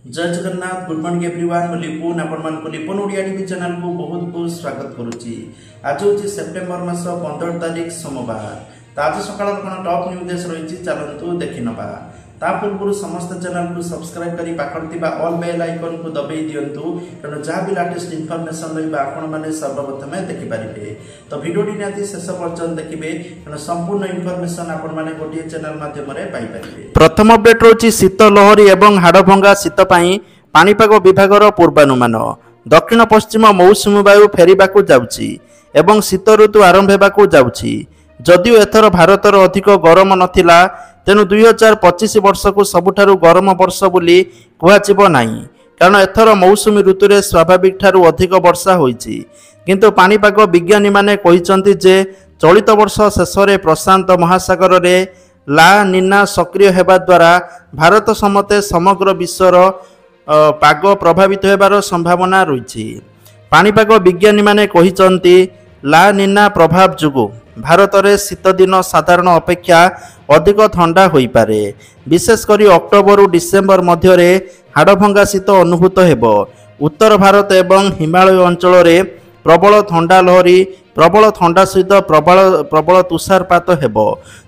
जय Jagannath good morning everyone मु लिपुन आपण को लिपुन ओडिया टीवी चैनल को बहुत बहुत स्वागत करुच्ची। आज हूँ सेप्टेम्बर मास 15 तारिख सोमवार। तो आज सकाल टॉप न्यूज रही चलतु देखि नबा। ता पूर्व समस्त चैनल को सब्सक्राइब करी पाखर ऑल बेल आइकन को दबाई दिंतु तेणु जहाँ भी लेटेस्ट इनफॉरमेशन रही आपण मैंने सर्वप्रथमे देखिपारे। तो भिडियोटी निहाती शेष पर्यंत देखिए तेणु संपूर्ण इनफॉरमेशन आपण मैंने गोटे चैनल माध्यम पाइपारे। प्रथम अपडेट रही शीत लहरी और हाड़भंगा शीत पाणीपाग विभागर पूर्वानुमान। दक्षिण पश्चिम मौसुमी वायु फेरिबाकू जाउछि एवं शीत ऋतु आरंभ हेबाकू जाउछि। जदिओ एथर भारतर अधिक गरम नथिला तेणु 2025 वर्ष को सबुठारु गरम वर्ष बोली कुहाजिबो नाही, कारण एथर मौसुमी ऋतु रे स्वाभाविक ठारु अधिक वर्षा होईछि। किंतु पाणीपाग विज्ञानी माने कहिसंती जे चलित वर्ष शेष रे प्रशांत महासागर रे ला निना सक्रिय हेबा द्वारा भारत समते समग्र विश्वर पाग प्रभावित हेबार संभावना रही। पाणीपाग विज्ञानी माने कहिसंती ला निना प्रभाव जुगु भारत में शीत दिन साधारण अपेक्षा अधिक ठंडा हो पारे। विशेषकर अक्टोबर और डिसेम्बर मध्य हाड़भंगा शीत अनुभूत हेब। उत्तर भारत एवं हिमालय अंचल में प्रबल ठंडा लहरी प्रबल ठंडा सहित प्रबल तुषारपात हेब।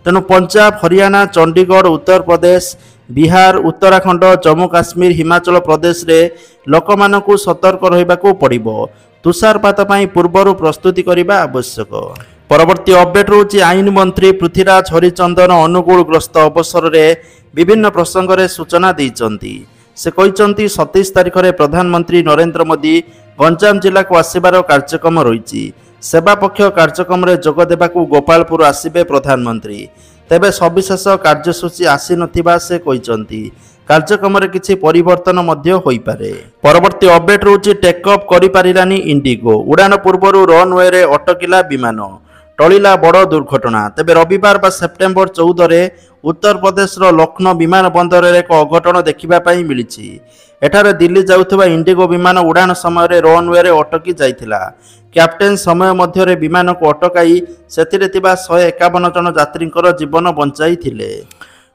तेणु पंजाब हरियाणा चंडीगढ़ उत्तर प्रदेश बिहार उत्तराखंड जम्मू काश्मीर हिमाचल प्रदेश रे लोकमानकु सतर्क रहिबाकू पड़िबो। तुषारपात पई पूर्वरु प्रस्तुति करिबा आवश्यक। परवर्ती अपडेट रोची आईन मंत्री पृथ्वीराज हरिचंदन अनुगुल ग्रस्त अवसर में विभिन्न प्रसंग में सूचना देइचंती। से कहिचंती 27 तारिख में प्रधानमंत्री नरेंद्र मोदी गंजाम जिला को आसिबार कार्यक्रम रही। सेवा पक्ष कार्यक्रम में जोग देबाकू गोपालपुर आसिबे प्रधानमंत्री। तेबे सविशेष कार्यसूची आसी नथिबा से कहिचंती। कार्यक्रम में किसी परिवर्तन मध्य होई पारे। परवर्ती अपडेट रोची टेकअप करि पारिलानी इंडिगो। उड़ान पूर्व रनवे रे अटकिला विमान टलिला बड़ दुर्घटना। तेबे रविवार बा सेप्टेम्बर 14 रे उत्तर प्रदेश लखनऊ विमान बंदर रे एक अघटन देखिबा पई मिलिछि। एठारे दिल्ली जाउथबा इंडिगो विमान उड़ान समय रे रनवे रे अटकी जाइथिला। कैप्टेन समय मध्य रे विमान को अटकाई सेथिरे तिबा 151 जन यात्रींकर जीवन बंचाई थिले।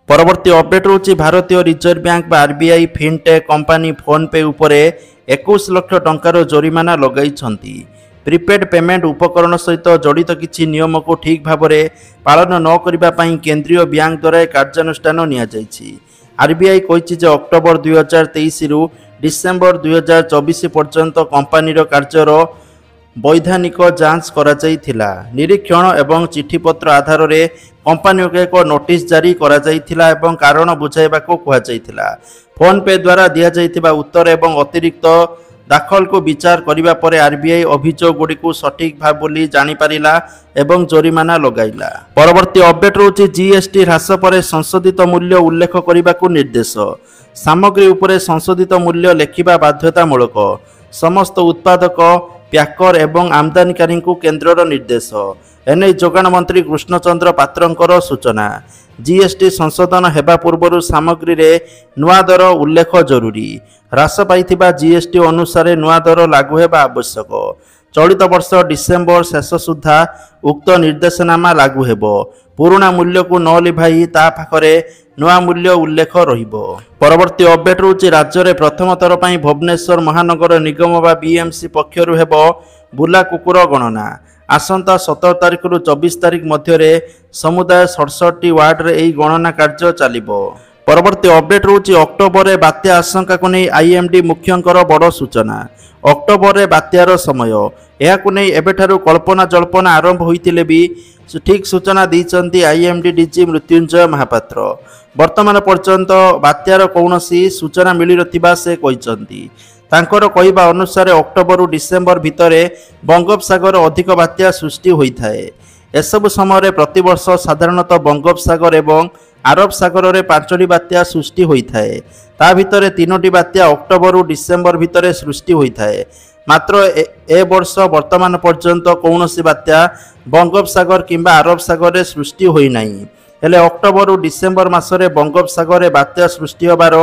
परवर्ती अपडेट रोची भारतीय रिजर्व बैंक बा आरबीआई फिनटेक कंपनी फोन पे उपरे 21 लाख टंकार जरिमाना लगाइछंती। प्रीपेड पेमेंट उपकरण सहित जड़ित किछि नियम को ठीक भाव में पालन न करिबा पई केंद्रीय बैंक द्वारा कार्यानुष्ठान निया जायछि। आरबीआई कहिछि जे अक्टोबर 2023 रु डिसेम्बर 2024 पर्यंत कंपनी कार्यर वैधानिक जांच करा जायथिला। निरीक्षण एवं चिठीपत्र आधार रे कंपनी को एक नोटिस जारी करा जायथिला एवं कारण बुझाइबाको कुहा जायथिला। फोन पे द्वारा दिया जायथिबा उत्तर एवं अतिरिक्त दाखल को विचार करिबा परे आरबीआई अभियोग गुडी को सठिक भाव बोली जानी पारिला एवं जरिमाना लगाइला। परवर्ती अपडेट रोची जीएसटी ह्रास परे संशोधित मूल्य उल्लेख करिबा को निर्देश। सामग्री उपरे संशोधित मूल्य लेखिबा बाध्यतामूलक। समस्त उत्पादक प्याकर एवं आमदानीकारी को केन्द्रर निर्देश। एने जोगाण मंत्री कृष्णचंद्र पात्रंकर सूचना। जीएसटी संशोधन हेबा पूर्व सामग्री रे नुआ दर उल्लेख जरूरी। ह्रास पाइथिबा जीएसटी अनुसार नुआ दर लागू हेबा आवश्यक। चलित वर्ष डिसेम्बर शेष सुधा उक्त निर्देशनामा लागू हेबो। पुराना मूल्य को न लिभाई ता पाखरे नुआ मूल्य उल्लेख रहिबो। परवर्ती अपडेट रोची राज्य में प्रथम थर पई भुवनेश्वर महानगर निगम बा बीएमसी पक्षरु हेबो बुला कुकुर गणना। आसंता 17 तारिख रु 24 तारिख मध्य समुदाय 67 वार्ड रे एही गणना कार्य चलिबो। परवर्ती अपडेट रोची अक्टोबर रे बात्या आशंका को नहीं आईएमडी मुख्यंकर बड़ सूचना। अक्टोबर रे बात्यार समय यह एबेठारु कल्पना जल्पना आरंभ होइतिले भी ठीक सूचना दैचंती आईएमडी डीजी मृत्युंजय महापात्र। वर्तमान पर्यंत बात्यार कौनसी सूचना मिली नथिबा से कहिसंती। तांकर कहिबा अनुसार अक्टोबर डिसेम्बर भितर बंगोपसागर अधिक बात्या सृष्टि होइथाए। एसबु समय प्रतिवर्ष साधारणतः बंगोपसागर एवं आरब सागर में 5टी बात्या सृष्टि होइथाए। ता भितर 3टी बात्या अक्टोबर डिसेम्बर भितर सृष्टि होइथाए। मात्र ए वर्ष वर्तमान पर्यंत कौनसी बात्या बंगोपसागर किंबा आरब सागर में सृष्टि होई नाही। हेले अक्टोबर डिसेम्बर मासरे बंगोपसागर में बात्या सृष्टि होबार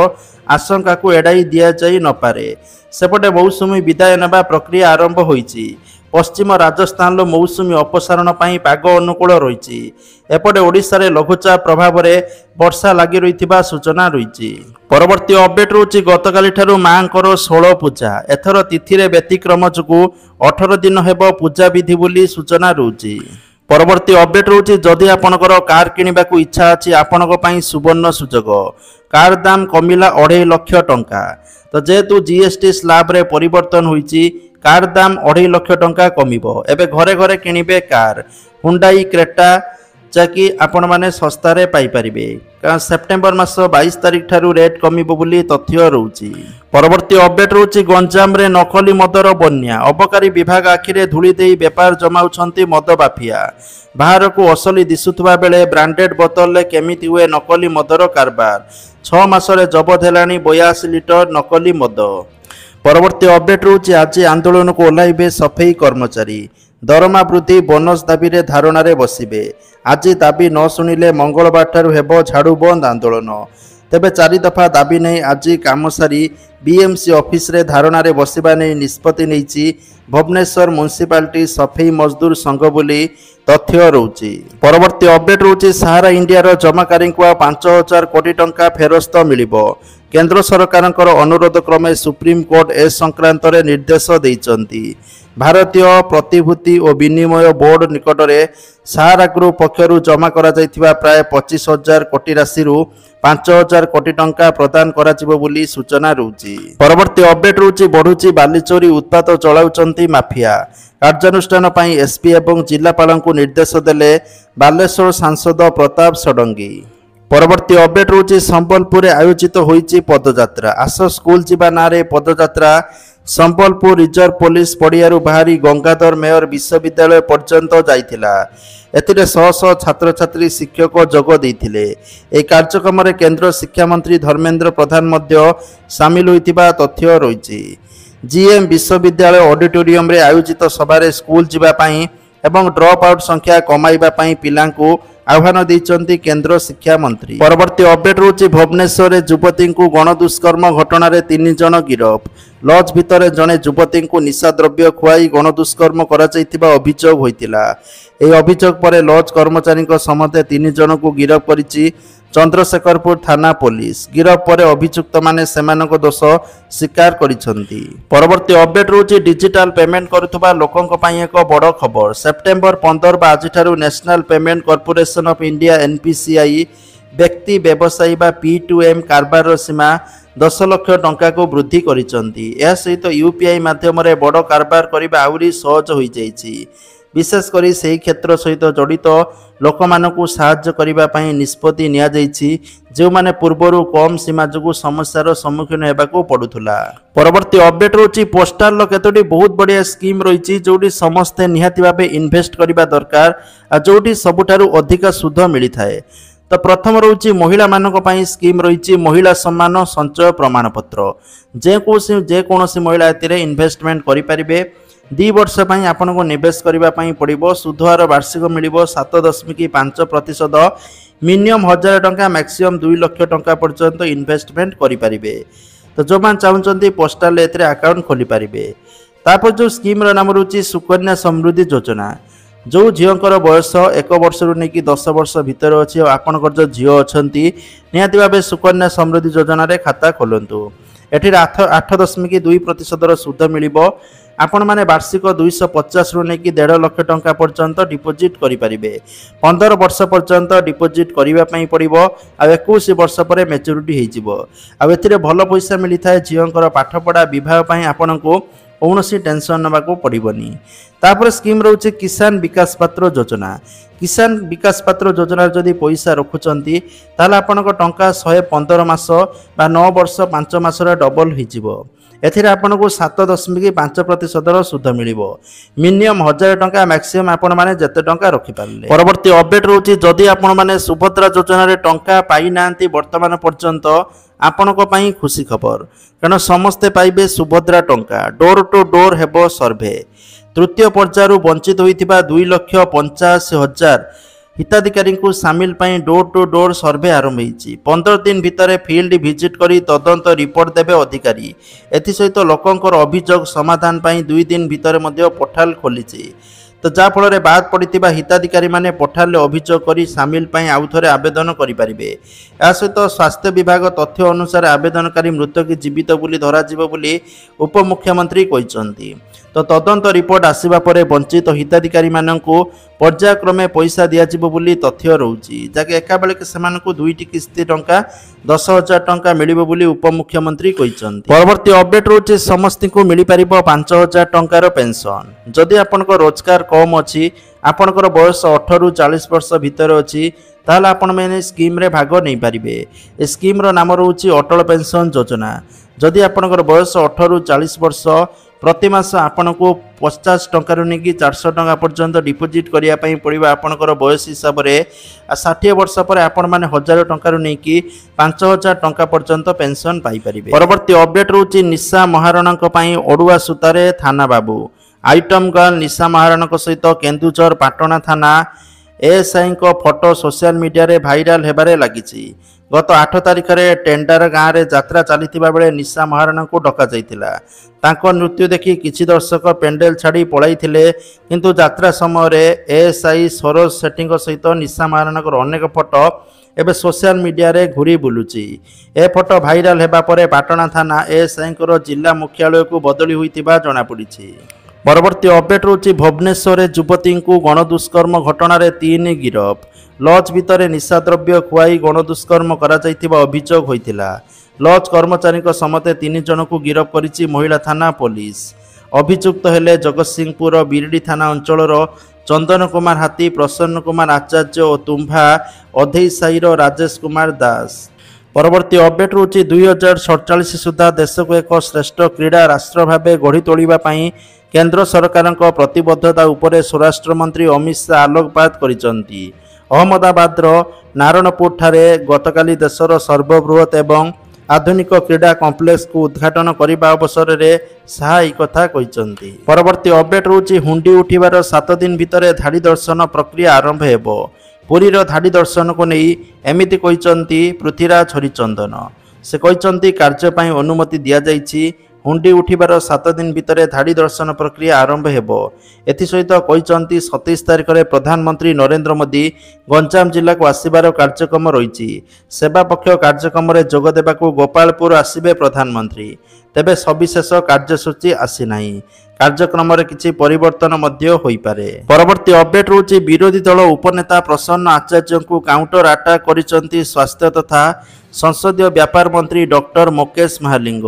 आशंका को एड़ाई दिया जाई न पारे। सेपटे मौसुमी विदाय नेबा प्रक्रिया आरंभ होईछि। पश्चिम राजस्थान मौसुमी अपसारण पाग अनुकूल रही। एपटे ओडिशा रे लघुचाप प्रभाव में वर्षा लगी रही सूचना रही। परवर्ती अपडेट रोचे गतकाली ठारू मांकर 16 पूजा एथर तिथि रे व्यतिक्रम जो 18 दिन हेब पूजा विधि बोली सूचना रोचे। परवर्ती अपडेट रोचे जदि आपणकर कार किनिबा को इच्छा अछि आपणक पई सुवर्ण सुजोग। कार दाम कमिला 2.5 लाख टंका। तो जेहेतु जीएसटी स्लैब रे परिवर्तन होईची कार दाम 2.5 लाख टंका कमिबो। एबे घरे घरे किनिबे कार हुंडाई क्रेटा जाकि आपण माने सस्ता रे पाई परिबे। सेप्टेम्बर मास 22 तारिख ठारू रेट कमिबो बोली तथ्य रहउची। परवर्ती अपडेट रहउची गंजाम रे नकली मदर बन्या अबकारी विभाग आखिरे धूली देई व्यापार जमाउछंती मद बाफिया। बाहर को असली दिसुथबा बेले ब्रांडेड बोतल ले केमिति हुए नकली मदर कारबार। 6 मासरे जबत हेलानी 82 लिटर नकली मद। परवर्ती अपडेट रहउची आज आंदोलन को ओलाइबे सफाई कर्मचारी। दरमा वृद्धि बोनस दाबी रे धारणा रे बसिबे। आज दाबी न शुणिले मंगलवार ठारू हेबो झाड़ू बंद आंदोलन। तेबे 4 दफा दाबी नहीं आज काम सारी बीएमसी ऑफिस रे धारणा रे बसिबा नहीं निष्पत्ति नैची भुवनेश्वर म्युनिसिपालिटी सफाई मजदूर संघ बोली तथ्य रहउची। परवर्ती अपडेट रहउची सहारा इंडिया रो जमाकारी को 5000 कोटी टंका फेरस्त मिलिबो। केंद्र सरकारଙ୍କର अनुरोध क्रमे सुप्रीम कोर्ट ए संक्रांत रे निर्देश देइचंती। भारतीय प्रतिभूति और विनिमय बोर्ड निकटरे सहारा ग्रुप पक्षरु जमा करा जायथिबा प्राय 25,000 कोटी राशि 5,000 कोटी टंका प्रदान करा जिवो बोली सूचना रहउची। परवर्ती अपडेट रहउची बढ़ुची बालीचोरी उत्पात चलाउचंती माफिया। कार्यानुष्ठान पई एसपी एवं जिलापालंकु निर्देश देले बालेश्वर सांसद प्रताप षडंगी। परवर्ती अपडेट रहउची संबलपुर आयोजित होईची पदयात्रा। आस स्कूल जीवा नारे पदयात्रा संबलपुर रिजर्व पुलिस पड़ियारू बाहरी गंगाधर मेयर विश्वविद्यालय पर्यंत जाइथिला। एथिरे शह शह छात्र छात्री शिक्षक जोग देइथिले। ए कार्यक्रम रे केंद्र शिक्षा मंत्री धर्मेंद्र प्रधान मध्य शामिल होइतिबा तथ्य रहिछि। जीएम विश्वविद्यालय ऑडिटोरियम रे आयोजित सभारे स्कूल जीवा पई एवं ड्रॉप आउट संख्या कमाइबा पई पिलांकु आह्वान देइचंती केंद्र शिक्षा मंत्री। परवर्ती अपडेट रहउची भुवनेश्वर रे युवती को गणदुष्कर्म घटना रे 3 जन गिरफ। लॉज भितर जने युवती को निशा द्रव्य खुआई गणदुष्कर्म करा जाइतिबा अभियोग होइतिला। ए अभियोग परे लॉज कर्मचारी समते 3 जन को गिरफ करिछि चंद्रशेखरपुर थाना पुलिस। गिरफ पर अभियुक्त माने सेमानक दोष स्वीकार करिसंती। परवर्ती अपडेट रहउची डिजिटल पेमेंट करुथबा लोकंक पई एक बड़ खबर। सेप्टेम्बर 15 बा आज ठारू national payment corporation of India NPCI व्यक्ति व्यवसायी बा P2M कारबार सीमा 10 लाख टंका को वृद्धि करिसंती। या सहित यूपीआई माध्यम रे बड़ कारबार करिबा आउरी सहज होई जाईछि। विशेषकर से क्षेत्र सहित जड़ित लोक मानकु साहाय्य करिबा पई निष्पत्ति निया जाईछि जो माने पूर्वरु कम सीमा जगु समस्यार सम्मुखीन हेबाकू पडुथुला। परवर्ती अपडेट रहउची पोस्टाल लो केतोटी बहुत बढ़िया स्कीम रहिछि जोटी समस्त निहाती भाबे इन्वेस्ट करिबा दरकार आ जोटी सबुठारु अधिक सुध मिली थाए। तो प्रथम रहउची महिला मानक पई स्कीम रहिछि महिला सम्मान संचय प्रमाण पत्र। जे कोनोसी महिला एतिरे इन्वेस्टमेंट करि परिबे। 2 वर्ष पई आपन को निवेश करिबा पई पड़िबो। सुधहार वार्षिक मिलिबो 7.5% मिनिमम 1000 टंका मैक्सिमम 2 लाख टंका पर्यंत इन्वेस्टमेंट करि परिबे। तो जो मान चाहउचंती पोस्टल एतरे अकाउंट खोली परिबे। तापर जो स्कीम रो नाम रहउची सुकन्या समृद्धि योजना। जो झीओंकर बयस 1 वर्ष रु नेकी 10 वर्ष भितर अछि आपनकर जो झीओ अछंती निहाती भाबे सुकन्या समृद्धि योजना रे खाता खोलंतु। एठी 8.2% सुध मिलिबो। आपण माने वार्षिक 250 रु नेकी 1.5 लाख टंका पर्यंत डिपोजिट करि परिबे। 15 वर्ष पर्यंत डिपोजिट करिबा पई पड़िबो। आ 21 वर्ष पर मैच्योरिटी हेजिबो। आ एथिरे भलो पैसा मिली थाए। झीओंकर पाठ पढ़ा विवाह पई आपनको कौनसी टेंशन नबा को पड़िबनी। तापर स्कीम रहउची किसान विकास पत्र योजना। किसान विकास पत्र योजना जदि पैसा रखुचंती ताला आपनको टंका 115 मास बा 9 वर्ष 5 मास रे डबल हिजिबो। एथिरे आपनको 7.5% सुध मिलिबो। मिनिमम 1000 टंका मैक्सिमम आपण माने जते टंका रखि पारले। परवर्ती अपडेट रहउची जदि आपण माने सुभद्रा योजना रे टंका पाई नांती वर्तमान पर्यंत आपनको पई खुशी खबर। कारण समस्ते पाइबे सुभद्रा टंका। डोर टू डोर हेबो सर्वे। तृतीय पर्यायरु वंचित होइतिबा 2,85,000 हिताधिकारी को सामिल पाई डोर टू डोर सर्वे आरंभ होती 15 दिन भितर फील्ड विजिट करी तदंत रिपोर्ट देवे अधिकारी एसत लोकंर अभियोग समाधान पाई 2 दिन भितर पोर्टाल खोली तो जहाँफल बाद पड़ा हिताधिकारी मैंने पोर्टाल अभियोग कर सामिल आउ थे आवेदन करेंगे। या सहित स्वास्थ्य विभाग तथ्य अनुसार आवेदनकारी मृत की जीवित बोली धराजिब बोली उपमुख्यमंत्री कहते तो तदंत रिपोर्ट आसवा पर वंचित हिताधिकारी मानू पर्यायक्रमे पैसा दिज्व बोली तथ्य रोचे जहाँकि एका बेलके से 2टी किस्ती टंका 10,000 टंका मिलिबो बोली उपमुख्यमंत्री कहते। परवर्ती अपडेट रोचे समस्त को मिल पार 5,000 टंकार पेंशन जदि आपनक रोजगार कम अच्छी आपनकर बयस 18 ରୁ 40 वर्ष भितर अच्छी ताल आपण मैंने स्कीम रे भाग नहीं पारिबे। ए स्कीम रो नाम रोचे अटल पेंशन योजना जदि आपनकर बयस 18 ରୁ 40 वर्ष प्रति मास आपण को 50 टंकार नहीं 400 टंका पर्यंत डिपोजिट करने पड़ो आपंकर बयस हिसाब से 60 वर्ष पर आपण मैंने 1000 टंकार नहीं 5,000 टंका पर्यंत पेंशन पाइपर। परवर्ती अपडेट रोचे निशा महारणा ओडुआ सूतारे थाना बाबू आइटम गर्ल निशा महारणा सहित केन्दुझर पाटना थाना एएसआई फोटो सोशल मीडिया रे भाइराल होबारे लगी। गत 8 तारिख में टेंडार गाँव में यात्रा चली बेले निशा महारणा को डका जाइतिला। तांको नृत्य देखि किछि दर्शक पेंडेल छाड़ी पलाई किंतु यात्रा समय एएसआई सरोज सेठी सहित निशा महारणा अनेक फोटो एवं सोशल मीडिया रे घूरी बुलुची। ए फोटो भाइराल होगा पर पाटना थाना एएसआई जिला मुख्यालय को बदली होइतिबा जणा पड़िछि। परवर्ती अपडेट रोचे भुवनेश्वर युवती को गणदुष्कर्म घटना 3 गिरफ लज भितर निशाद्रव्य खुआई गणदुष्कर्म अभियोग होइतिला। लज कर्मचारी समते 3 जन को गिरफ करिछि महिला थाना पुलिस। अभियुक्त हेले जगतसिंहपुर बिरडी थाना अंचलर चंदन कुमार हाथी प्रसन्न कुमार आचार्य और तुम्भा अधई साईर राजेश कुमार दास। परवर्ती अपडेट रोचे 2047 सुधा देश को एक श्रेष्ठ क्रीड़ा राष्ट्र भाव गढ़ी तोड़ापी केंद्र सरकार प्रतिबद्धता उपरे स्वराष्ट्र मंत्री अमित शाह आलोकपात करिसेंती। अहमदाबाद नारायणपुर ठारे गतकाली देशर सर्वबृहत एवं आधुनिक क्रीड़ा कॉम्प्लेक्स को उद्घाटन करने अवसर में शाह कथा कहते। परवर्ती अपडेट रोचे हुंडी उठिबार 7 दिन भितर धाड़ी दर्शन प्रक्रिया आरंभ हेबो। पुरीर धाड़ी दर्शन को नहीं एमिति कहते पृथ्वीराज हरिचंदन। से कहते कार्यपाई अनुमति दि जाइछि। हुंडी उठिबार 7 दिन भितर धाड़ी दर्शन प्रक्रिया आरंभ हेबो। एथिसहित कहते 27 तारिख में प्रधानमंत्री नरेंद्र मोदी गंजाम जिला को आसिबार कार्यक्रम रही। सेवा पक्ष कार्यक्रम में जोग देबाकू गोपालपुर आसिबे प्रधानमंत्री। तेबे सविशेष कार्यसूची आसी नाही। कार्यक्रम किसी परिवर्तन होई पारे। परवर्ती अपडेट रोचे विरोधी दल उपनेता प्रसन्न आचार्य को काउंटर अटैक करिसेंती स्वास्थ्य तथा संसदीय व्यापार मंत्री डॉक्टर मुकेश महालिंग।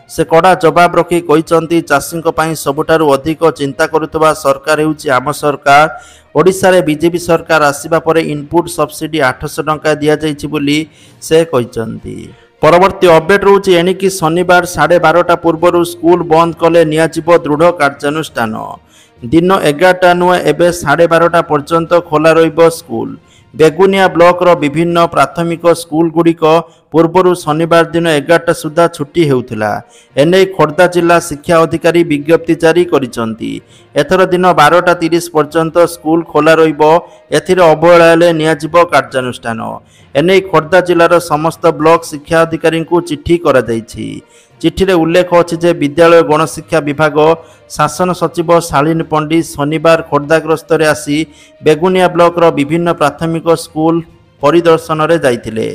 से कड़ा जवाब रखी कहते चाषी सबुठारु अधिक चिंता करुवा सरकार हेउची आम सरकार। ओडिशा रे बीजेपी सरकार आसिबा परे इनपुट सब्सिडी 800 टंका दिया जाइछि बोली से कहते। परवर्ती अपडेट रोचे एणिकी शनिवार 12:30 पूर्व स्कूल बंद कले नियाजिबो दृढ़ कार्यानुष्ठान। दिन 11टा नुहे एबे 12:30 पर्यंत खोला रहिबो स्कूल। बेगुनिया ब्लॉक रो विभिन्न प्राथमिक स्कूल गुड़िक पूर्व शनिवार दिन 11टा सुधा छुट्टी हेउथिला। एने खोर्धा जिला शिक्षा अधिकारी विज्ञप्ति जारी करिसंती। एथर दिन 12:30 पर्यंत स्कूल खोला रहिबो। एथिरे अवहेला हेले नियाजिबो कार्यानुष्ठान। एने खोर्धा जिलार समस्त ब्लॉक शिक्षा अधिकारी को चिठी करा जाइछि। चिठी रे उल्लेख अछि जे विद्यालय गणशिक्षा विभाग शासन सचिव शालिनी पंडित शनिवार खोर्धा ग्रस्त रे आसी बेगुनिया ब्लॉक रो विभिन्न प्राथमिक स्कूल परिदर्शन रे जाइथिले।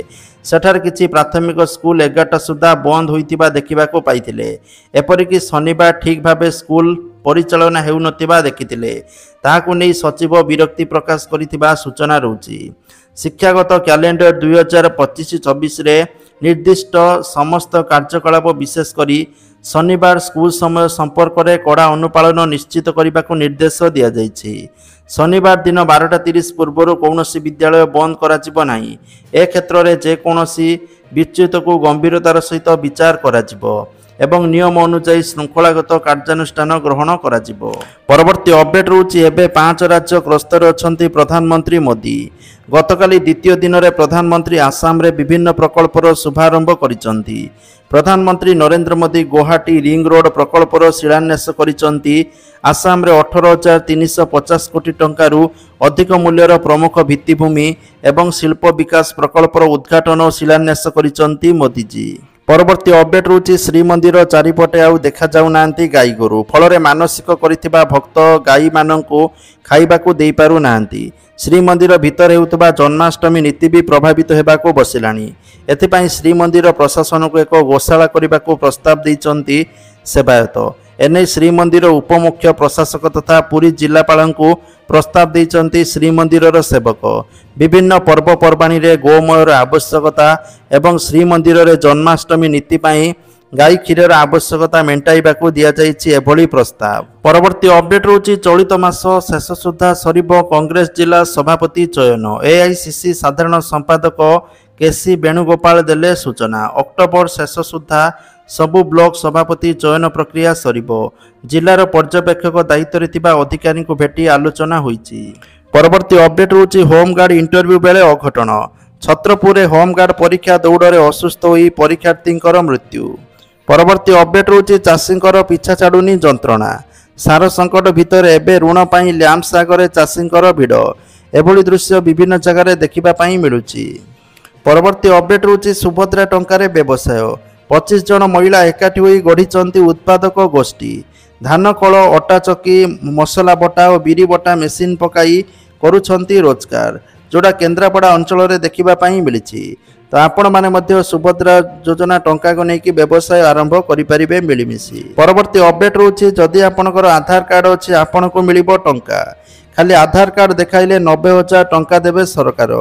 सेठार किछि प्राथमिक स्कूल 11टा सुधा बंद होइतिबा देखिबाको पाइथिले। एपरिकि शनिवार ठीक भाबे स्कूल परिचालना हेउ नथिबा देखिथिले। ताहाकु नै सचिव विरक्ति प्रकाश करिथिबा सूचना रहउछि। शिक्षागत कैलेंडर 2025-26 रे निर्दिष्ट समस्त कार्यकलाप विशेष करी शनिवार स्कूल समय संपर्क में कड़ा अनुपालन निश्चित करने को निर्देश दिया जाइछि। शनिवार दिन 12:30 पूर्व कौनसी विद्यालय बंद करा नाही। ए क्षेत्र में जेकोसी विच्युत को गंभीरतार सहित विचार करा। ଏବଂ ନିୟମ ଅନୁଯାୟୀ ଶୃଙ୍ଖଳାଗତ କାର୍ଯ୍ୟାନୁଷ୍ଠାନ ଗ୍ରହଣ କରାଯିବ। ପରବର୍ତ୍ତୀ ଅପଡେଟ୍ ରହୁଛି ଏବେ 5 ରାଜ୍ୟ ଗସ୍ତରେ ଅଛନ୍ତି ପ୍ରଧାନମନ୍ତ୍ରୀ ମୋଦି। ଗତକାଲି ଦ୍ୱିତୀୟ ଦିନରେ ପ୍ରଧାନମନ୍ତ୍ରୀ ଆସାମରେ ବିଭିନ୍ନ ପ୍ରକଳ୍ପର ଶୁଭାରମ୍ଭ କରିଛନ୍ତି। ପ୍ରଧାନମନ୍ତ୍ରୀ ନରେନ୍ଦ୍ର ମୋଦି ଗୁଆହାଟୀ ରିଙ୍ଗ ରୋଡ ପ୍ରକଳ୍ପର ଶିଳାନ୍ୟାସ କରିଛନ୍ତି। ଆସାମରେ 18,350 କୋଟି ଟଙ୍କାରୁ ଅଧିକ ମୂଲ୍ୟର ପ୍ରମୁଖ ଭିତ୍ତିଭୂମି ଏବଂ ଶିଳ୍ପ ବିକାଶ ପ୍ରକଳ୍ପର ଉଦ୍ଘାଟନ ଓ ଶିଳାନ୍ୟାସ କରିଛନ୍ତି ମୋଦିଜୀ। ପରବର୍ତ୍ତୀ ଅପଡେଟ୍ ରହୁଛି ଶ୍ରୀମନ୍ଦିର ଚାରିପଟେ ଆଉ ଦେଖାଯାଉନାହାନ୍ତି ଗାଈଗୋରୁ, ଫଳରେ ମାନସିକ କରିଥିବା ଭକ୍ତ ଗାଈମାନଙ୍କୁ ଖାଇବାକୁ ଦେଇପାରୁନାହାନ୍ତି। ଶ୍ରୀମନ୍ଦିର ଭିତରେ ହେଉଥିବା ଜନ୍ମାଷ୍ଟମୀ ନୀତି ବି ପ୍ରଭାବିତ ହେବାକୁ ବସିଲାଣି। ଏଥିପାଇଁ ଶ୍ରୀମନ୍ଦିର ପ୍ରଶାସନକୁ ଏକ ଗୋଶାଳା କରିବାକୁ ପ୍ରସ୍ତାବ ଦେଇଛନ୍ତି ସେବାୟତ। ଏନେଇ ଶ୍ରୀମନ୍ଦିର ଉପମୁଖ୍ୟ ପ୍ରଶାସକ ତଥା ପୁରୀ ଜିଲ୍ଲାପାଳଙ୍କୁ ପ୍ରସ୍ତାବ ଦେଇଛନ୍ତି ଶ୍ରୀମନ୍ଦିରର ସେବକ। ବିଭିନ୍ନ ପର୍ବପର୍ବାଣୀରେ ଗୋମୟର ଆବଶ୍ୟକତା ଏବଂ ଶ୍ରୀମନ୍ଦିରରେ ଜନ୍ମାଷ୍ଟମୀ ନୀତି ପାଇଁ ଗାଈ କ୍ଷୀରର ଆବଶ୍ୟକତା ମେଣ୍ଟାଇବାକୁ ଦିଆଯାଇଛି ଏଭଳି ପ୍ରସ୍ତାବ। ପରବର୍ତ୍ତୀ ଅପଡେଟ୍ ରହୁଛି ଚଳିତ ମାସ ଶେଷ ସୁଦ୍ଧା ସରିବ କଂଗ୍ରେସ ଜିଲ୍ଲା ସଭାପତି ଚୟନ। ଏଆଇସିସି ସାଧାରଣ ସମ୍ପାଦକ କେସି ବେଣୁଗୋପାଳ ଦେଲେ ସୂଚନା। ଅକ୍ଟୋବର ଶେଷ ସୁଦ୍ଧା ସବୁ ବ୍ଲକ ସଭାପତି ଚୟନ ପ୍ରକ୍ରିୟା ସରିବ। ଜିଲ୍ଲାର ପର୍ଯ୍ୟବେକ୍ଷକ ଦାୟିତ୍ୱରେ ଥିବା ଅଧିକାରୀଙ୍କୁ ଭେଟି ଆଲୋଚନା ହୋଇଛି। ପରବର୍ତ୍ତୀ ଅପଡେଟ୍ ରହୁଛି ହୋମଗାର୍ଡ ଇଣ୍ଟରଭ୍ୟୁ ବେଳେ ଅଘଟଣ। ଛତ୍ରପୁରରେ ହୋମଗାର୍ଡ ପରୀକ୍ଷା ଦୌଡ଼ରେ ଅସୁସ୍ଥ ହୋଇ ପରୀକ୍ଷାର୍ଥୀଙ୍କର ମୃତ୍ୟୁ। ପରବର୍ତ୍ତୀ ଅପଡେଟ୍ ରହୁଛି ଚାଷୀଙ୍କର ପିଛା ଛାଡୁନି ଯନ୍ତ୍ରଣା। ସାର ସଙ୍କଟ ଭିତରେ ଏବେ ଋଣ ପାଇଁ ଲ୍ୟାମ୍ପସ ଆଗରେ ଚାଷୀଙ୍କର ଭିଡ଼। ଏଭଳି ଦୃଶ୍ୟ ବିଭିନ୍ନ ଜାଗାରେ ଦେଖିବା ପାଇଁ ମିଳୁଛି। ପରବର୍ତ୍ତୀ ଅପଡେଟ୍ ରହୁଛି ସୁଭଦ୍ରା ଟଙ୍କାରେ ବ୍ୟବସାୟ। 25 ଜଣ ମହିଳା ଏକାଠି ହୋଇ ଗଢ଼ିଛନ୍ତି ଉତ୍ପାଦକ ଗୋଷ୍ଠୀ। ଧାନ କଳ, ଅଟା ଚକି, ମସଲା ବଟା ଓ ବିରି ବଟା ମେସିନ୍ ପକାଇ କରୁଛନ୍ତି ରୋଜଗାର, ଯେଉଁଟା କେନ୍ଦ୍ରାପଡ଼ା ଅଞ୍ଚଳରେ ଦେଖିବା ପାଇଁ ମିଳିଛି। ତ ଆପଣମାନେ ମଧ୍ୟ ସୁଭଦ୍ରା ଯୋଜନା ଟଙ୍କାକୁ ନେଇକି ବ୍ୟବସାୟ ଆରମ୍ଭ କରିପାରିବେ ମିଳିମିଶି। ପରବର୍ତ୍ତୀ ଅପଡେଟ୍ ରହୁଛି ଯଦି ଆପଣଙ୍କର ଆଧାର କାର୍ଡ ଅଛି ଆପଣଙ୍କୁ ମିଳିବ ଟଙ୍କା। ଖାଲି ଆଧାର କାର୍ଡ ଦେଖାଇଲେ 90,000 ଟଙ୍କା ଦେବେ ସରକାର।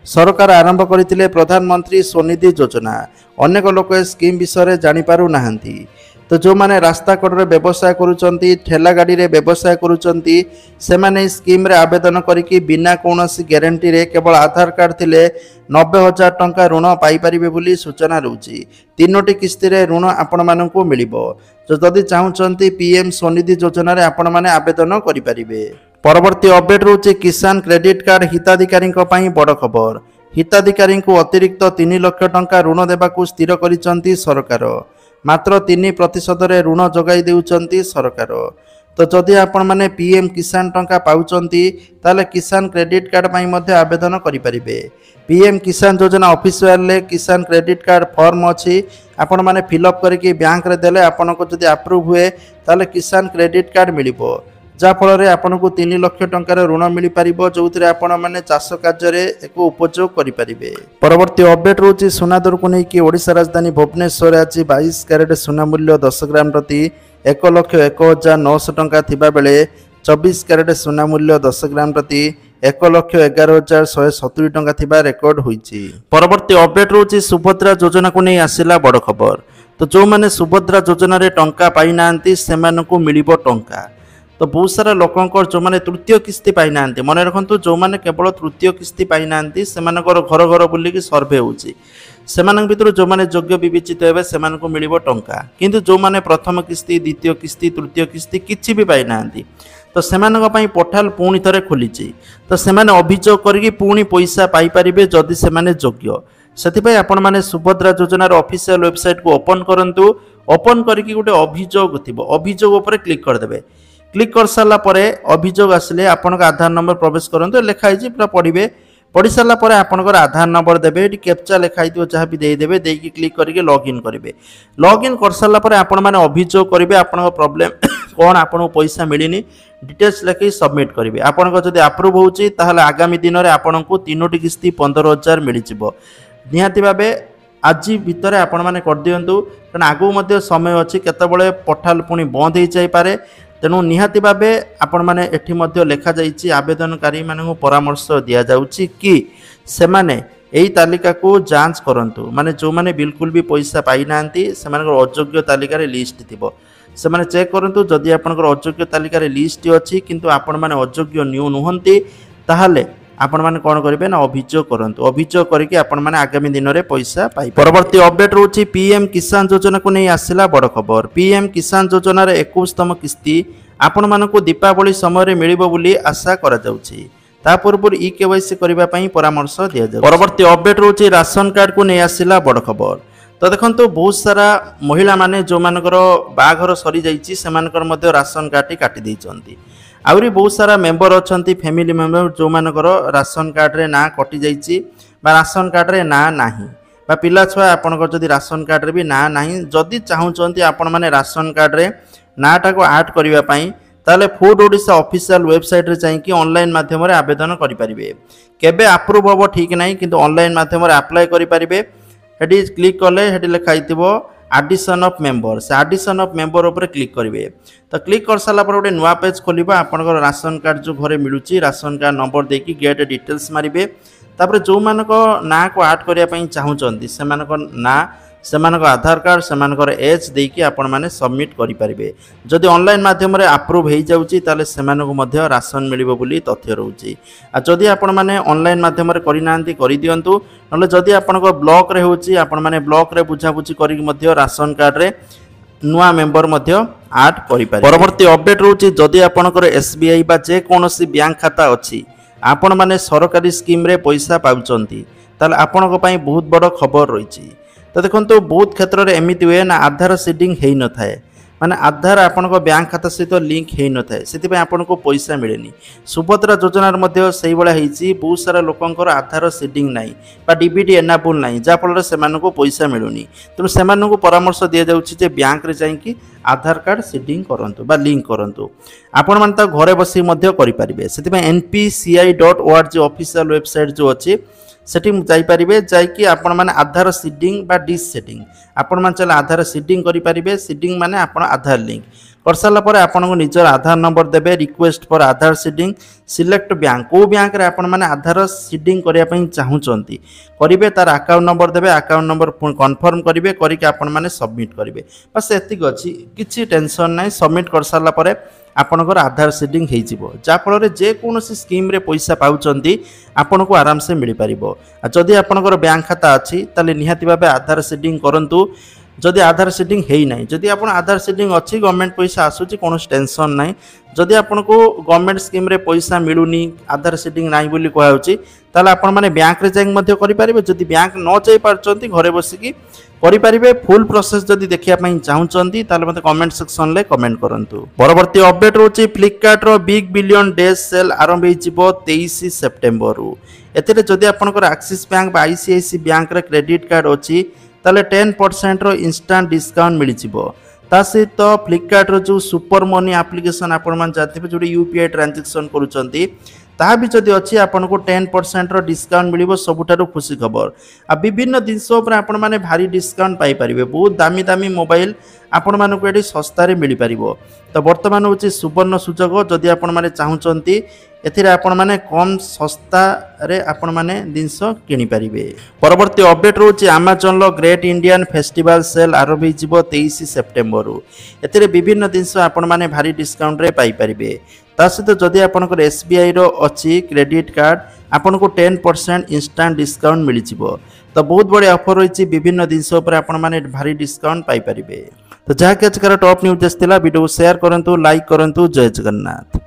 ସରକାର ଆରମ୍ଭ କରିଥିଲେ ପ୍ରଧାନମନ୍ତ୍ରୀ ସ୍ୱନିଧି ଯୋଜନା। ଅନେକ ଲୋକ ଏ ସ୍କିମ୍ ବିଷୟରେ ଜାଣିପାରୁନାହାନ୍ତି। ତ ଯେଉଁମାନେ ରାସ୍ତା କଡ଼ରେ ବ୍ୟବସାୟ କରୁଛନ୍ତି, ଠେଲା ଗାଡ଼ିରେ ବ୍ୟବସାୟ କରୁଛନ୍ତି, ସେମାନେ ଏହି ସ୍କିମ୍ରେ ଆବେଦନ କରିକି ବିନା କୌଣସି ଗ୍ୟାରେଣ୍ଟିରେ କେବଳ ଆଧାର କାର୍ଡ ଥିଲେ 90,000 ଟଙ୍କା ଋଣ ପାଇପାରିବେ ବୋଲି ସୂଚନା ରହୁଛି। 3ଟି କିସ୍ତିରେ ଋଣ ଆପଣମାନଙ୍କୁ ମିଳିବ। ଯଦି ଚାହୁଁଛନ୍ତି ପିଏମ୍ ସ୍ୱନିଧି ଯୋଜନାରେ ଆପଣମାନେ ଆବେଦନ କରିପାରିବେ। ପରବର୍ତ୍ତୀ ଅପଡେଟ୍ ରହୁଛି କିଷାନ କ୍ରେଡିଟ୍ କାର୍ଡ ହିତାଧିକାରୀଙ୍କ ପାଇଁ ବଡ଼ ଖବର। ହିତାଧିକାରୀଙ୍କୁ ଅତିରିକ୍ତ 3 ଲକ୍ଷ ଟଙ୍କା ଋଣ ଦେବାକୁ ସ୍ଥିର କରିଛନ୍ତି ସରକାର। ମାତ୍ର 3% ଋଣ ଯୋଗାଇ ଦେଉଛନ୍ତି ସରକାର। ତ ଯଦି ଆପଣମାନେ ପିଏମ୍ କିଷାନ ଟଙ୍କା ପାଉଛନ୍ତି ତାହେଲେ କିଷାନ କ୍ରେଡିଟ୍ କାର୍ଡ ପାଇଁ ମଧ୍ୟ ଆବେଦନ କରିପାରିବେ। ପିଏମ୍ କିଷାନ ଯୋଜନା ଅଫିସିଆଲରେ କିଷାନ କ୍ରେଡିଟ୍ କାର୍ଡ ଫର୍ମ ଅଛି, ଆପଣମାନେ ଫିଲ୍ଅପ୍ କରିକି ବ୍ୟାଙ୍କରେ ଦେଲେ ଆପଣଙ୍କୁ ଯଦି ଆପ୍ରୁଭ୍ ହୁଏ ତାହେଲେ କିଷାନ କ୍ରେଡିଟ୍ କାର୍ଡ ମିଳିବ। ଯାହାଫଳରେ ଆପଣଙ୍କୁ 3 ଲକ୍ଷ ଟଙ୍କାର ଋଣ ମିଳିପାରିବ, ଯେଉଁଥିରେ ଆପଣମାନେ ଚାଷ କାର୍ଯ୍ୟରେ ଏକ ଉପଯୋଗ କରିପାରିବେ। ପରବର୍ତ୍ତୀ ଅପଡେଟ୍ ରହୁଛି ସୁନା ଦରକୁ ନେଇକି ଓଡ଼ିଶା ରାଜଧାନୀ ଭୁବନେଶ୍ୱରରେ ଆଜି 22 କ୍ୟାରେଟ୍ ସୁନା ମୂଲ୍ୟ 10 ଗ୍ରାମ ପ୍ରତି 1,01,900 ଟଙ୍କା ଥିବାବେଳେ 24 କ୍ୟାରେଟ୍ ସୁନା ମୂଲ୍ୟ 10 ଗ୍ରାମ ପ୍ରତି 1,11,170 ଟଙ୍କା ଥିବା ରେକର୍ଡ ହୋଇଛି। ପରବର୍ତ୍ତୀ ଅପଡେଟ୍ ରହୁଛି ସୁଭଦ୍ରା ଯୋଜନାକୁ ନେଇ ଆସିଲା ବଡ଼ ଖବର। ତ ଯେଉଁମାନେ ସୁଭଦ୍ରା ଯୋଜନାରେ ଟଙ୍କା ପାଇନାହାନ୍ତି ସେମାନଙ୍କୁ ମିଳିବ ଟଙ୍କା। ତ ବହୁତ ସାରା ଲୋକଙ୍କର ଯେଉଁମାନେ ତୃତୀୟ କିସ୍ତି ପାଇନାହାନ୍ତି, ମନେ ରଖନ୍ତୁ ଯେଉଁମାନେ କେବଳ ତୃତୀୟ କିସ୍ତି ପାଇନାହାନ୍ତି ସେମାନଙ୍କର ଘର ଘର ବୁଲିକି ସର୍ଭେ ହେଉଛି। ସେମାନଙ୍କ ଭିତରୁ ଯେଉଁମାନେ ଯୋଗ୍ୟ ବିବେଚିତ ହେବେ ସେମାନଙ୍କୁ ମିଳିବ ଟଙ୍କା। କିନ୍ତୁ ଯେଉଁମାନେ ପ୍ରଥମ କିସ୍ତି, ଦ୍ୱିତୀୟ କିସ୍ତି, ତୃତୀୟ କିସ୍ତି କିଛି ବି ପାଇନାହାନ୍ତି ତ ସେମାନଙ୍କ ପାଇଁ ପୋର୍ଟାଲ ପୁଣି ଥରେ ଖୋଲିଛି। ତ ସେମାନେ ଅଭିଯୋଗ କରିକି ପୁଣି ପଇସା ପାଇପାରିବେ ଯଦି ସେମାନେ ଯୋଗ୍ୟ। ସେଥିପାଇଁ ଆପଣମାନେ ସୁଭଦ୍ରା ଯୋଜନାର ଅଫିସିଆଲ ୱେବସାଇଟ୍କୁ ଓପନ୍ କରନ୍ତୁ। ଓପନ୍ କରିକି ଗୋଟେ ଅଭିଯୋଗ ଥିବ, ଅଭିଯୋଗ ଉପରେ କ୍ଲିକ୍ କରିଦେବେ। କ୍ଲିକ୍ କରିସାରିଲା ପରେ ଅଭିଯୋଗ ଆସିଲେ ଆପଣଙ୍କ ଆଧାର ନମ୍ବର ପ୍ରବେଶ କରନ୍ତୁ। ଲେଖା ହେଇଛି ପୁରା ପଢ଼ିବେ। पढ़ी सारा पर आपंकर आधार नंबर देवे ये कैप्चा लिखाई जहाँ भी देदेवे देकी क्लिक करके लॉगिन करेंगे। लॉगिन कर सारा पर आपण मैंने अभियोग करेंगे आपण प्रॉब्लम कौन आपको पैसा मिलनी डिटेल्स लिखी सबमिट करेंगे। आपंकर जब आप्रुव होती आगामी दिन में आपन को 3टी किस्ती 15,000 मिल निहाती भाव आज भितर आपण मैंने कर दिंतु कारण आगू समय अच्छी केतबले पोर्टाल पुणी बंद हो जापे। तेणु निहाती भाव आपण मैंने एठी मध्य लिखा जाइए आवेदनकारी मानू परामर्श दि जाउछि कि सेमाने यही तालिका को जांच करंतु माने जो माने बिल्कुल भी पैसा पाई नांती सेमानकर अयोग्य तालिका रे लिस्ट थिबो से माने चेक करंतु जदि आपनकर अयोग्य तालिका रे लिस्ट अछि किंतु आपण माने अयोग्य न्यू नुहंती ताहाले आपण माने कोन करिवे ना अभियोग करंतु अभियोग करके आपण माने आगामी दिन रे पैसा पाई। परवर्ती अपडेट रहउची पीएम किसान योजना को नै आसिला बड़ खबर। पीएम किसान योजना रे 21तम किस्ती आपण मानकु दीपावली समय रे मिलिबो बोली आशा करा जाउची। ता पूर्व केवाईसी करबा पई परामर्श दिया जाउची। परवर्ती अपडेट रहउची राशन कार्ड को नै आसिला बड़ खबर। तो देखो बहुत सारा महिला माने जो मानकर बाघर सरी जाइए से मानकर राशन कार्ड टी काटी देइचंती। आउरी बहुत सारा मेंबर अछंती फैमिली मेंबर जो मानकर राशन कार्ड रे ना कटि जाइए बा राशन कार्ड रे ना नाही बा पिला छुआ आपनकर जदि राशन कार्ड रे भी ना नाही जदि चाहूचंती आपण माने राशन कार्ड रे नाटा को ऐड करिवा पई ताले फूड ओडिशा ऑफिशियल वेबसाइट रे जाई कि ऑनलाइन माध्यम रे आवेदन करि परिबे। केबे अप्रूव होबो ठीक नाही किंतु ऑनलाइन माध्यम रे अप्लाई करि परिबे। हेडी क्लिक कले हेडी लिखाई थिबो एडिशन ऑफ मेंबर से एडिशन ऑफ मेंबर ऊपर क्लिक करिवे। तो क्लिक कर साला पर गोटे नुआ पेज खोलिबा आपनकर राशन कार्ड जो घरे मिलुची राशन कार्ड नंबर देकी गेट डिटेल्स मारिबे। तापर जो मानक ना को ऐड करिया पई चाहूचंती से मानक ना से मानक आधार कार्ड से मानकर एज देकी आपण माने सबमिट करि परिबे। जदि ऑनलाइन माध्यम रे अप्रूव हे जाउची ताले से मानक मध्य राशन मिलिबो बोली तथ्य रहउची। आ जदि आपण माने ऑनलाइन माध्यम रे करि नांती करि दियंतु नले जदि आपनकर ब्लॉक रे होउची आपण माने ब्लॉक रे बुझा बुझी करि मध्य राशन कार्ड रे नुआ मेंबर मध्य ऐड करि परिबे। परवर्ती अपडेट रहउची जदि आपनकर एसबीआई बा जे कोनोसी बैंक खाता अछि आपण माने सरकारी स्कीम रे पैसा पाउचंती ताले आपनको पई बहुत बड़ खबर रहिची। तो देखो बहुत क्षेत्र में एमती हुए ना आधार सीडिंग हो न थाए माने आधार आपण बैंक खाता सहित लिंक हो न थाए से आपन को पैसा मिलेनी। सुभद्रा योजना से भाई बहुत सारा लोकंर आधार सीडिंग नाई बा डीबीटी एनाबुल नाई जहाँफल से पैसा मिलूनी। तेणु से परामर्श दि जाऊँगी बैंक रे जाइए आधार कार्ड सीडिंग करंतु बा लिंक करंतु आपण माने घरे बसी करें। से npci.org ऑफिशियल वेबसाइट जो अच्छी सेठी जाइपारे जाकि आपण माने आधार सीडिंग बा डिस सेटिंग आपण माने चले आधार सीडिंग करि परिबे। सीडिंग माने आपण आधार लिंक कर साला परे आपण को निजर आधार नंबर देबे request for Aadhaar seeding select bank को बैंक रे आपण माने आधार सीडिंग करिया पई चाहूचंती करिवे तार अकाउंट नंबर देबे अकाउंट नंबर कन्फर्म करिवे करिके आपण माने सबमिट करिवे। बस एतिक अछि किछि टेंशन नै सबमिट कर साला परे आपनकर आधार सीडिंग हो जिवो जा फल रे जे कोनोसी स्कीम रे पैसा पाउचंती आपन को आराम से मिल पारिबो। जदि आपनकर बैंक खाता अछि ताले निहाती भाबे आधार सीडिंग करंतु। जदि आधार सीडिंग है ना जदि आप आधार सीडिंग अच्छी गवर्नमेंट पैसा आसूची कौन टेंशन ना जदि आपन को गवर्नमेंट स्कीम रे पैसा मिलूनी आधार सीडिंग नाई बोली कहउची ताले आपण माने बैंक रे जाई मध्य करि परिबे। जदि बैंक न जाई पारचंती घरे बसिकी करि परिबे। फुल प्रोसेस जदि देखिया पई चाहउचंती ताले मते कमेंट सेक्शन ले कमेंट करंतु। परवर्ती अपडेट रोची फ्लिपकार्ट रो बिग बिलियन डेज सेल आरंभ होइजिवो 23 सेप्टेम्बर रु। एथिरे जदि आपनकर एक्सिस बैंक बा आईसीआईसी बैंक रे क्रेडिट कार्ड अछि ताले 10% रो इंस्टेंट डिस्काउंट मिल जिवो। ता सहित फ्लिपकार्ट रो जो सुपर मनी एप्लिकेशन आपण मान जाथिबे जोडी यूपीआई ट्रांजैक्शन करूचंती ता भी जदि अच्छी आपन को 10% रो डिस्काउंट मिलिबो सबुठारु खुशी खबर। आ विभिन्न जिनसो पर आपण माने भारी डिस्काउंट पाई परिबे। बहुत दामी दामी मोबाइल आपण माने को एडी सस्ता रे मिली परिबो। तो वर्तमान होची सुवर्ण सुजोग जदि आपण माने चाहूचंती एथिरे आपण माने कम सस्ता रे आपण माने जिनसो किनि परिबे। परवर्ती अपडेट रोची अमेज़न लो ग्रेट इंडियन फेस्टिवल सेल आरंभ होइजिवो 23 सेप्टेम्बर रु। एथिरे विभिन्न जिनसो आपण माने भारी डिस्काउंट रे पाई परिबे। ता सहित जदि आपनकर एसबीआई रो अछि क्रेडिट कार्ड आपन को 10% इंस्टेंट डिस्काउंट मिल जिवो। तो बहुत बड़ी ऑफर रही विभिन्न जिनसो पर आपण माने भारी डिस्काउंट पाई परिबे। तो जहाँ के टॉप न्यूज वीडियो शेयर करंतु लाइक करंतु। जय जगन्नाथ।